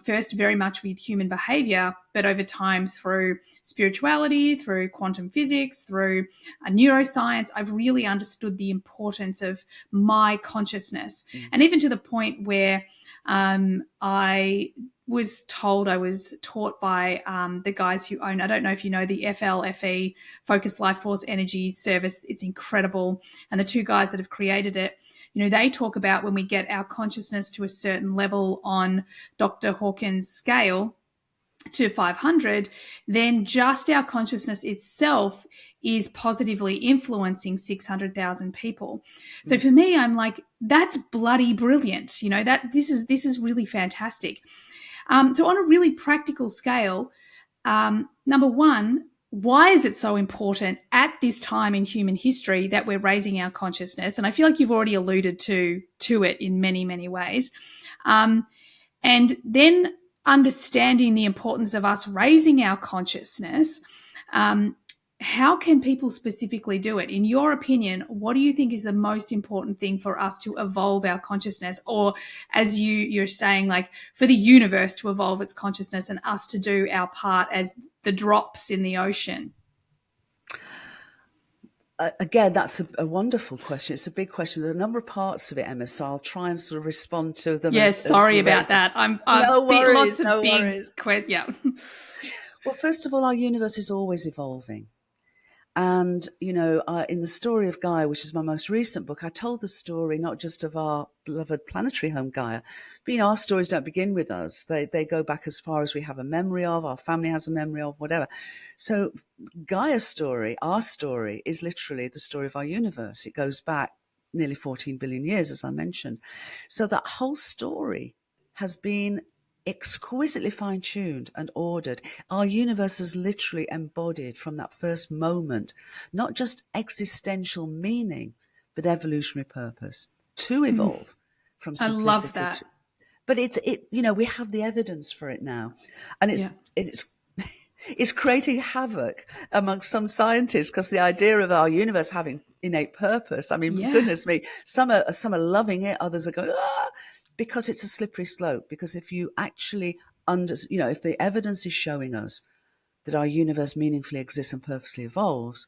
first very much with human behavior, but over time through spirituality, through quantum physics, through neuroscience, I've really understood the importance of my consciousness. And even to the point where I was taught by the guys who own, I don't know if you know, the FLFE, Focus Life Force Energy Service. It's incredible. And the two guys that have created it, they talk about when we get our consciousness to a certain level on Dr. Hawkins' scale to 500, then just our consciousness itself is positively influencing 600,000 people. So for me, I'm like, that's bloody brilliant. That this is really fantastic. So on a really practical scale, number one, why is it so important at this time in human history that we're raising our consciousness? And I feel like you've already alluded to it in many, many ways. And then understanding the importance of us raising our consciousness. How can people specifically do it? In your opinion, what do you think is the most important thing for us to evolve our consciousness? Or as you're saying, like, for the universe to evolve its consciousness and us to do our part as the drops in the ocean? Again, that's a wonderful question. It's a big question. There are a number of parts of it, Emma, so I'll try and sort of respond to them Yes, as sorry you about raise them. that. I'm No lots worries, of no big worries. yeah. Well, first of all, our universe is always evolving. And, in the story of Gaia, which is my most recent book, I told the story not just of our beloved planetary home Gaia, but, our stories don't begin with us. They go back as far as we have a memory of, our family has a memory of, whatever. So Gaia's story, our story, is literally the story of our universe. It goes back nearly 14 billion years, as I mentioned. So that whole story has been exquisitely fine-tuned and ordered. Our universe is literally embodied from that first moment, not just existential meaning, but evolutionary purpose to evolve from I love simplicity that. to. But we have the evidence for it now, and it's it's creating havoc amongst some scientists, because the idea of our universe having innate purpose, I mean, Yeah. goodness me, some are loving it, others are going, because it's a slippery slope. Because if you actually if the evidence is showing us that our universe meaningfully exists and purposely evolves,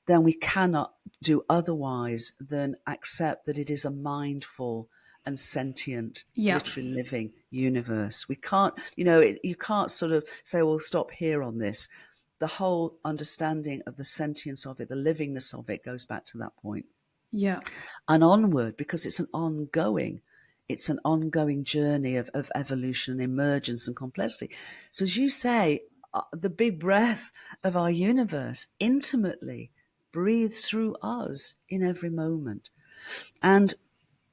then we cannot do otherwise than accept that it is a mindful and sentient, Yeah. literally living universe. We can't, you can't sort of say, well, stop here on this. The whole understanding of the sentience of it, the livingness of it, goes back to that point. Yeah. And onward, because it's an ongoing journey of evolution and emergence and complexity. So as you say, the big breath of our universe intimately breathes through us in every moment. And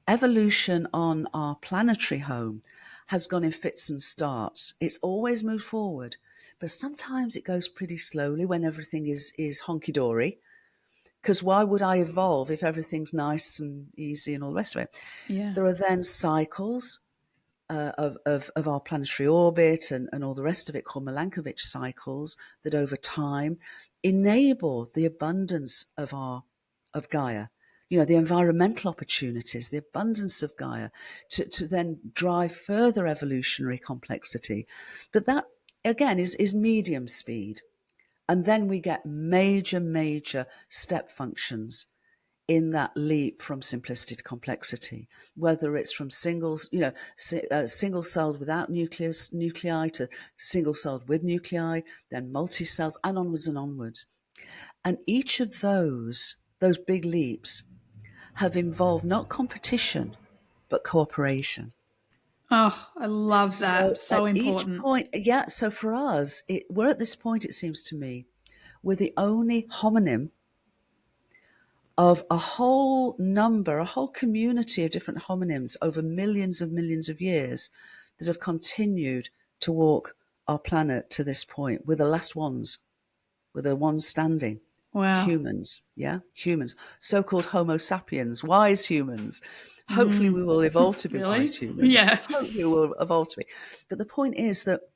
evolution on our planetary home has gone in fits and starts. It's always moved forward, but sometimes it goes pretty slowly when everything is honky-dory. Because why would I evolve if everything's nice and easy and all the rest of it? Yeah. There are then cycles of our planetary orbit and all the rest of it, called Milankovitch cycles, that over time enable the abundance of Gaia, the environmental opportunities, the abundance of Gaia to then drive further evolutionary complexity. But that, again, is medium speed. And then we get major step functions in that leap from simplicity to complexity, whether it's from single-celled without nuclei to single-celled with nuclei, then multi-cells, and onwards. And each of those big leaps have involved not competition, but cooperation. Oh, I love that. So So at each important. point, so for us, we're at this point, it seems to me, we're the only homonym of a whole community of different homonyms over millions of years that have continued to walk our planet to this point. We're the last ones. We're the ones standing. Wow. Humans, humans, so-called Homo sapiens, wise humans. Hopefully Mm. we will evolve to be Really? wise humans. Yeah. Hopefully we will evolve to be. But the point is that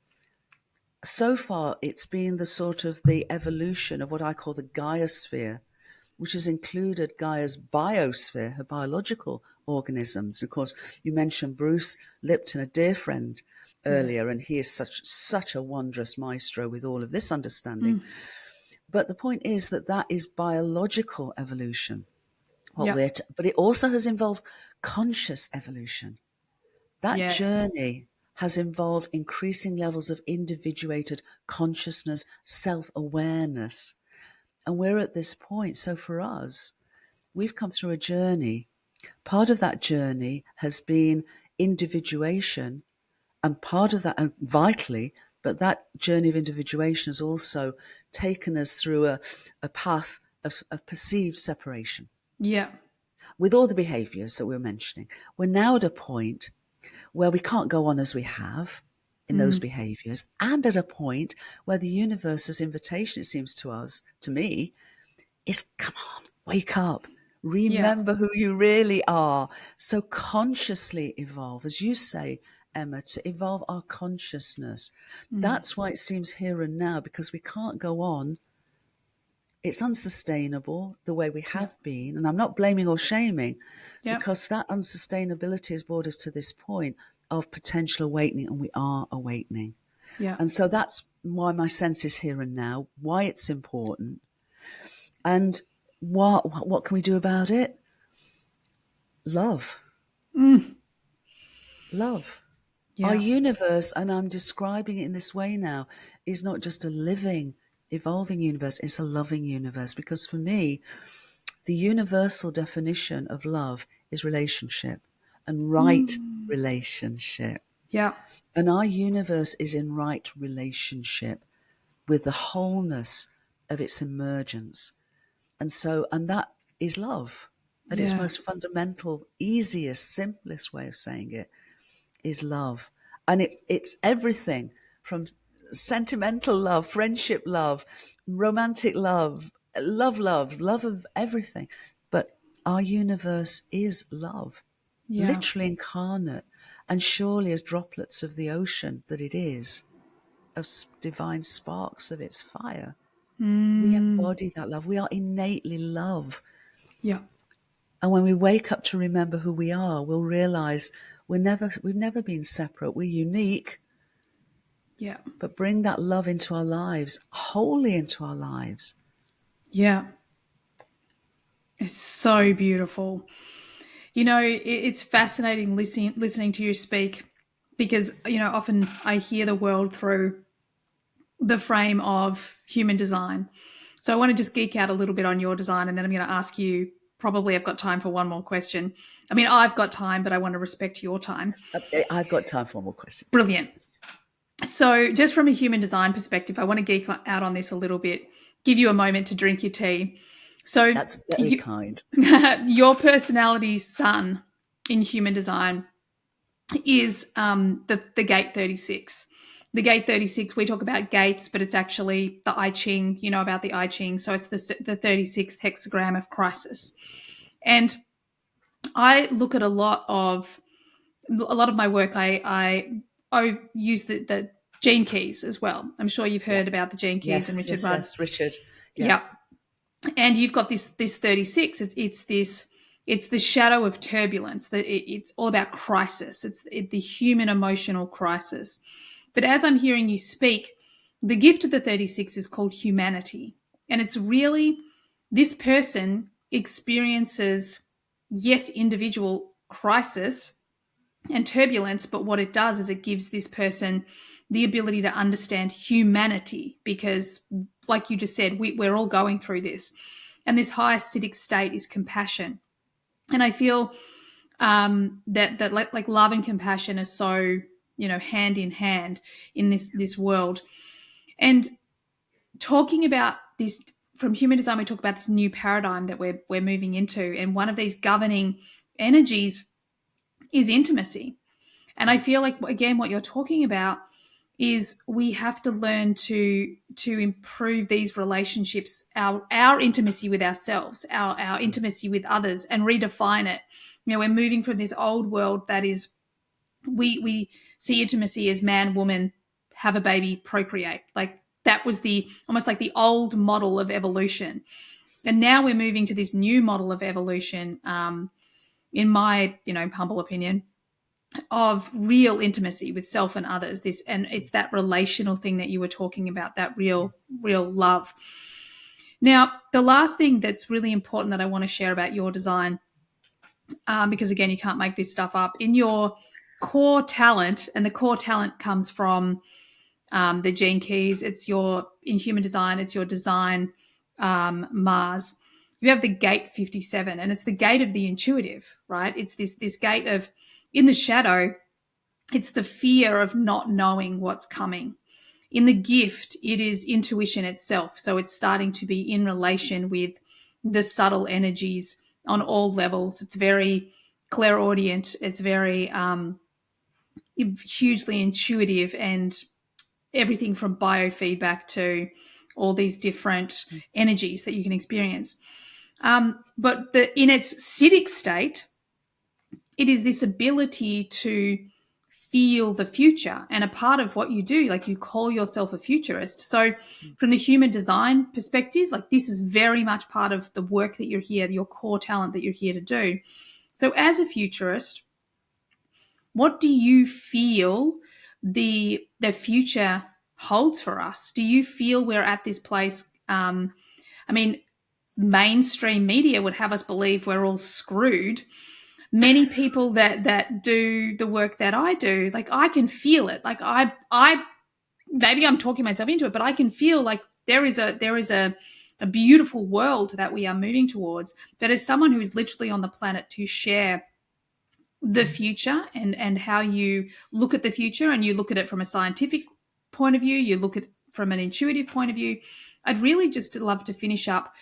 so far it's been the evolution of what I call the Gaia-sphere, which has included Gaia's biosphere, her biological organisms. Of course, you mentioned Bruce Lipton, a dear friend, earlier, and he is such a wondrous maestro with all of this understanding. But the point is that is biological evolution. But it also has involved conscious evolution. That journey has involved increasing levels of individuated consciousness, self-awareness. And we're at this point. So for us, we've come through a journey. Part of that journey has been individuation, and part of that, and vitally, but that journey of individuation has also taken us through a path of perceived separation. Yeah. With all the behaviors that we're mentioning, we're now at a point where we can't go on as we have in those behaviors, and at a point where the universe's invitation, it seems to me, is come on, wake up. Remember who you really are. So consciously evolve, as you say, Emma, to evolve our consciousness. That's why it seems here and now, because we can't go on. It's unsustainable the way we have been. And I'm not blaming or shaming, because that unsustainability has brought us to this point of potential awakening, and we are awakening. Yeah. And so that's why my sense is here and now, why it's important. And what can we do about it? Love. Love. Yeah. Our universe, and I'm describing it in this way now, is not just a living, evolving universe, it's a loving universe. Because for me, the universal definition of love is relationship, and right relationship. Yeah. And our universe is in right relationship with the wholeness of its emergence. And that is love. At its most fundamental, easiest, simplest way of saying it is love. And it's everything from sentimental love, friendship love, romantic love, love of everything. But our universe is love, literally incarnate, and surely as droplets of the ocean that it is, of divine sparks of its fire. We embody that love. We are innately love. Yeah. And when we wake up to remember who we are, we'll realize we've never been separate. We're unique. Yeah. But bring that love into our lives, wholly into our lives. Yeah. It's so beautiful. It's fascinating listening to you speak, because, often I hear the world through the frame of human design. So I want to just geek out a little bit on your design, and then I'm going to ask you, probably I've got time for one more question. I mean, I've got time, but I want to respect your time. I've got time for one more question. Brilliant. So just from a human design perspective, I want to geek out on this a little bit, give you a moment to drink your tea. So That's very kind. Your personality sun in human design is the gate 36. The gate 36, we talk about gates, but it's actually the I Ching, about the I Ching. So it's the 36th hexagram of crisis. And I look at a lot of my work. I use the gene keys as well. I'm sure you've heard about the gene keys and Richard Rudd. Yes, Richard. Yeah. And you've got this 36. It's the shadow of turbulence. It's all about crisis. It's the human emotional crisis. But as I'm hearing you speak, the gift of the 36 is called humanity. And it's really, this person experiences, yes, individual crisis and turbulence, but what it does is it gives this person the ability to understand humanity, because like you just said, we're all going through this. And this high acidic state is compassion. And I feel that like love and compassion are so, hand in hand in this world. And talking about this from human design, we talk about this new paradigm that we're moving into, and one of these governing energies is intimacy. And I feel like, again, what you're talking about is we have to learn to improve these relationships, our intimacy with ourselves, our intimacy with others, and redefine it. We're moving from this old world that is, we see intimacy as man, woman, have a baby, procreate. Like that was the almost like the old model of evolution. And now we're moving to this new model of evolution, in my, humble opinion, of real intimacy with self and others. And it's that relational thing that you were talking about, that real love. Now, the last thing that's really important that I want to share about your design, because again, you can't make this stuff up, in your core talent, and the core talent comes from the gene keys. It's in human design, it's your design, Mars. You have the gate 57, and it's the gate of the intuitive, right? It's this gate of, in the shadow, it's the fear of not knowing what's coming. In the gift, it is intuition itself. So it's starting to be in relation with the subtle energies on all levels. It's very clairaudient. It's very hugely intuitive, and everything from biofeedback to all these different energies that you can experience. But in its acidic state, it is this ability to feel the future. And a part of what you do, like, you call yourself a futurist. So from the human design perspective, like, this is very much part of the work that you're here, your core talent that you're here to do. So as a futurist, what do you feel the future holds for us? Do you feel we're at this place? I mean, mainstream media would have us believe we're all screwed. Many people that do the work that I do, like, I can feel it. Like, I maybe I'm talking myself into it, but I can feel like there is a beautiful world that we are moving towards. But as someone who is literally on the planet to share the future and how you look at the future, and you look at it from a scientific point of view, you look at it from an intuitive point of view, I'd really just love to finish up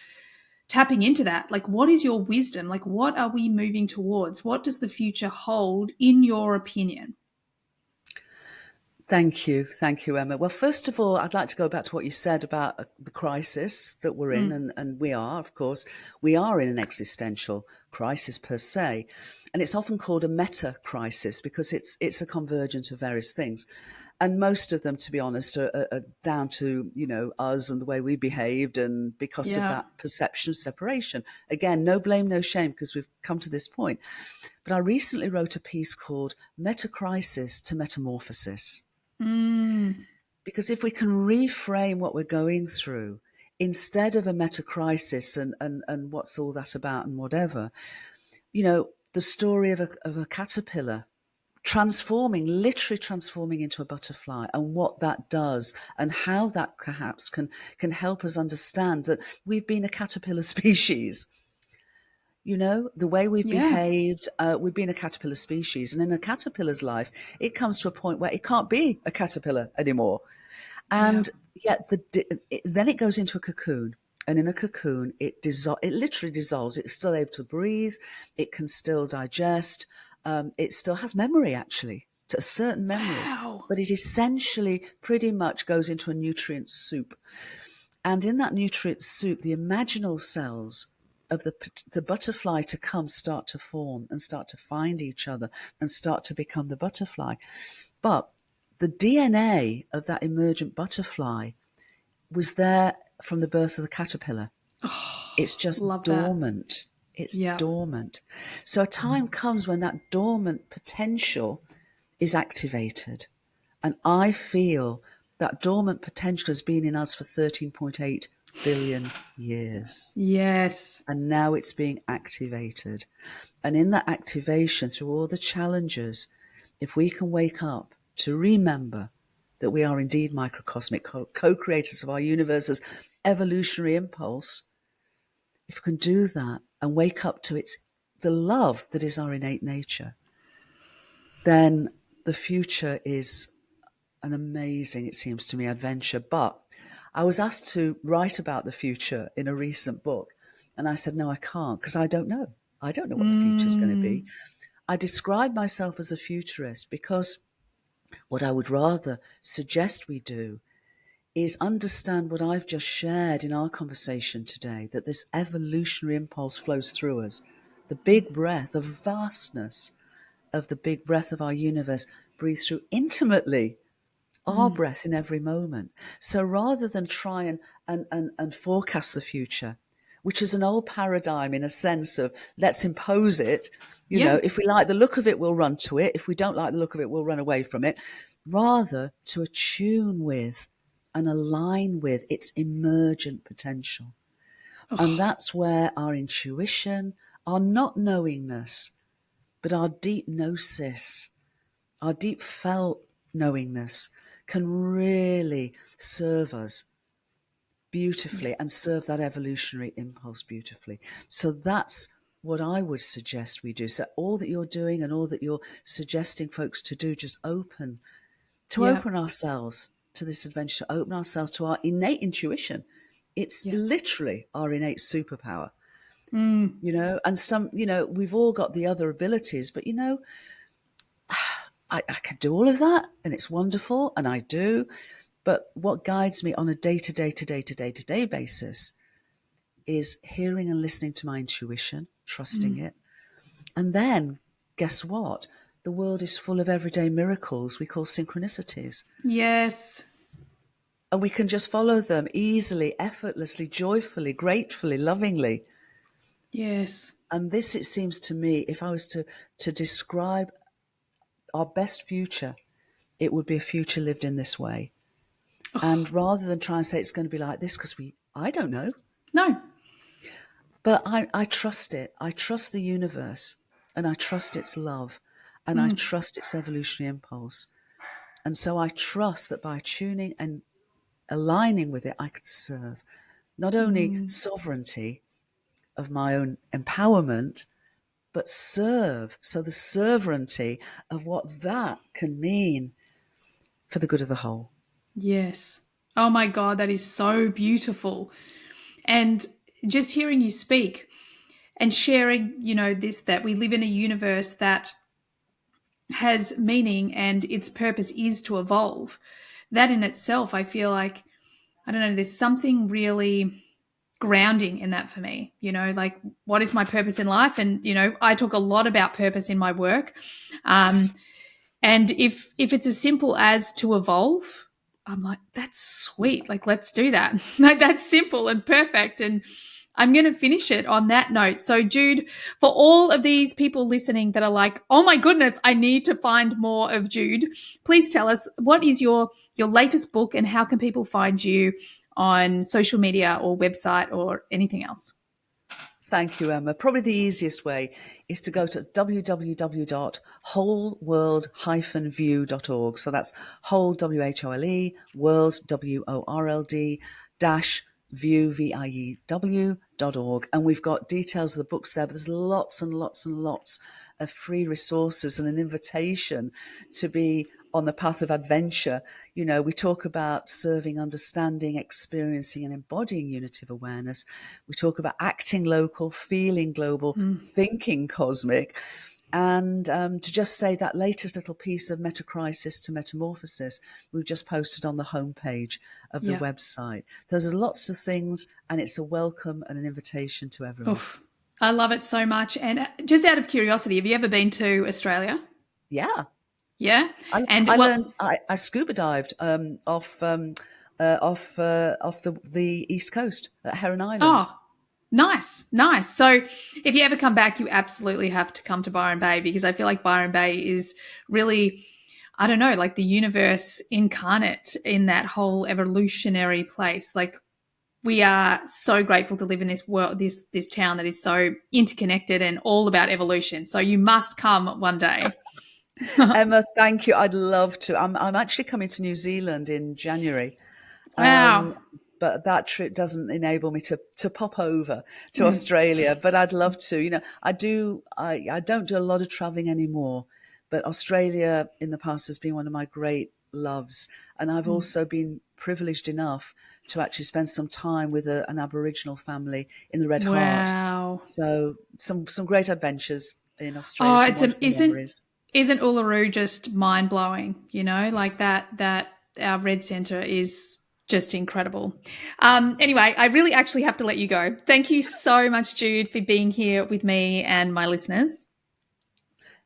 tapping into that. Like, what is your wisdom? Like, what are we moving towards? What does the future hold, in your opinion? Thank you, Emma. Well, first of all, I'd like to go back to what you said about the crisis that we're in, and we are, of course, we are in an existential crisis per se, and it's often called a meta crisis because it's a convergence of various things, and most of them, to be honest, are down to us and the way we behaved, and because of that perception of separation. Again, no blame, no shame, because we've come to this point. But I recently wrote a piece called "Meta Crisis to Metamorphosis." Because if we can reframe what we're going through, instead of a meta crisis and what's all that about and whatever, the story of a caterpillar literally transforming into a butterfly, and what that does, and how that perhaps can help us understand that we've been a caterpillar species. The way we've behaved, we've been a caterpillar species. And in a caterpillar's life, it comes to a point where it can't be a caterpillar anymore. And yet then it goes into a cocoon. And in a cocoon, it literally dissolves. It's still able to breathe. It can still digest. It still has memory, actually, to certain memories. Wow. But it essentially pretty much goes into a nutrient soup. And in that nutrient soup, the imaginal cells of the butterfly to come start to form and start to find each other and start to become the butterfly. But the DNA of that emergent butterfly was there from the birth of the caterpillar. It's just dormant. It's dormant. So a time comes when that dormant potential is activated. And I feel That dormant potential has been in us for 13.8 billion years. Yes. And now it's being activated. And in that activation, through all the challenges, if we can wake up to remember that we are indeed microcosmic co-creators of our universe's evolutionary impulse, if we can do that and wake up to the love that is our innate nature, then the future is an amazing, it seems to me, adventure. But I was asked to write about the future in a recent book, and I said, no, I can't, because I don't know. I don't know what the future is going to be. I describe myself as a futurist because what I would rather suggest we do is understand what I've just shared in our conversation today, that this evolutionary impulse flows through us. The big breath of vastness of the big breath of our universe breathes through intimately our breath in every moment. So rather than try and forecast the future, which is an old paradigm in a sense of let's impose it, if we like the look of it, we'll run to it. If we don't like the look of it, we'll run away from it. Rather to attune with and align with its emergent potential. And that's where our intuition, our not knowingness, but our deep gnosis, our deep felt knowingness can really serve us beautifully and serve that evolutionary impulse beautifully. So that's what I would suggest we do. So all that you're doing and all that you're suggesting folks to do, just open ourselves to this adventure, open ourselves to our innate intuition. It's literally our innate superpower, and we've all got the other abilities, but I can do all of that and it's wonderful and I do. But what guides me on a day-to-day basis is hearing and listening to my intuition, trusting it. And then guess what? The world is full of everyday miracles we call synchronicities. Yes. And we can just follow them easily, effortlessly, joyfully, gratefully, lovingly. Yes. And this, it seems to me, if I was to describe our best future, it would be a future lived in this way. And rather than try and say it's going to be like this, because I don't know. No. But I trust it. I trust the universe and I trust its love and I trust its evolutionary impulse. And so I trust that by tuning and aligning with it, I can serve not only sovereignty of my own empowerment, but serve. So the sovereignty of what that can mean for the good of the whole. Yes. Oh my God, that is so beautiful. And just hearing you speak and sharing, that we live in a universe that has meaning and its purpose is to evolve. That in itself, I feel like, I don't know, there's something really grounding in that for me, like what is my purpose in life? And, I talk a lot about purpose in my work. And if it's as simple as to evolve, I'm like, that's sweet. Like, let's do that. Like, that's simple and perfect. And I'm going to finish it on that note. So, Jude, for all of these people listening that are like, oh my goodness, I need to find more of Jude, please tell us, what is your latest book and how can people find you on social media or website or anything else? Thank you, Emma. Probably the easiest way is to go to www.wholeworld-view.org. So that's whole, W-H-O-L-E, world, W-O-R-L-D, dash view, V-I-E-W.org. And we've got details of the books there, but there's lots and lots and lots of free resources and an invitation to be on the path of adventure. We talk about serving, understanding, experiencing and embodying unity of awareness. We talk about acting local, feeling global, thinking cosmic. And to just say that latest little piece of Metacrisis to Metamorphosis, we've just posted on the homepage of the website. There's lots of things and it's a welcome and an invitation to everyone. Oof, I love it so much. And just out of curiosity, have you ever been to Australia? Yeah. Yeah. I learned. I scuba dived off the east coast at Heron Island. Oh, nice. So if you ever come back, you absolutely have to come to Byron Bay because I feel like Byron Bay is really, I don't know, like the universe incarnate in that whole evolutionary place. Like, we are so grateful to live in this world, this town that is so interconnected and all about evolution. So you must come one day. Emma, thank you. I'd love to. I'm actually coming to New Zealand in January. Wow. But that trip doesn't enable me to pop over to Australia, but I'd love to. I don't do a lot of traveling anymore, but Australia in the past has been one of my great loves. And I've also been privileged enough to actually spend some time with an Aboriginal family in the Red Heart. Wow. So some great adventures in Australia, some wonderful memories. Isn't Uluru just mind blowing? Like that our Red Centre is just incredible. Anyway, I really actually have to let you go. Thank you so much, Jude, for being here with me and my listeners.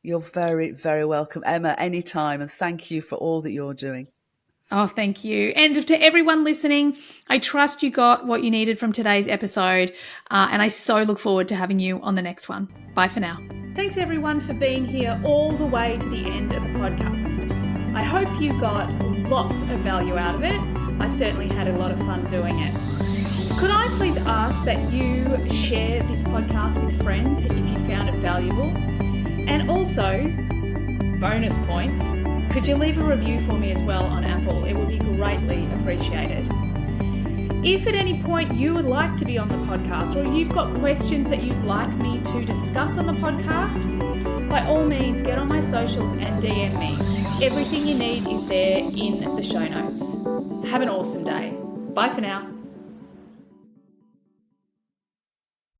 You're very, very welcome, Emma, anytime. And thank you for all that you're doing. Oh, thank you. And to everyone listening, I trust you got what you needed from today's episode. And I so look forward to having you on the next one. Bye for now. Thanks, everyone, for being here all the way to the end of the podcast. I hope you got lots of value out of it. I certainly had a lot of fun doing it. Could I please ask that you share this podcast with friends if you found it valuable? And also, bonus points, could you leave a review for me as well on Apple? It would be greatly appreciated. If at any point you would like to be on the podcast, or you've got questions that you'd like me to discuss on the podcast, by all means get on my socials and DM me. Everything you need is there in the show notes. Have an awesome day. Bye for now.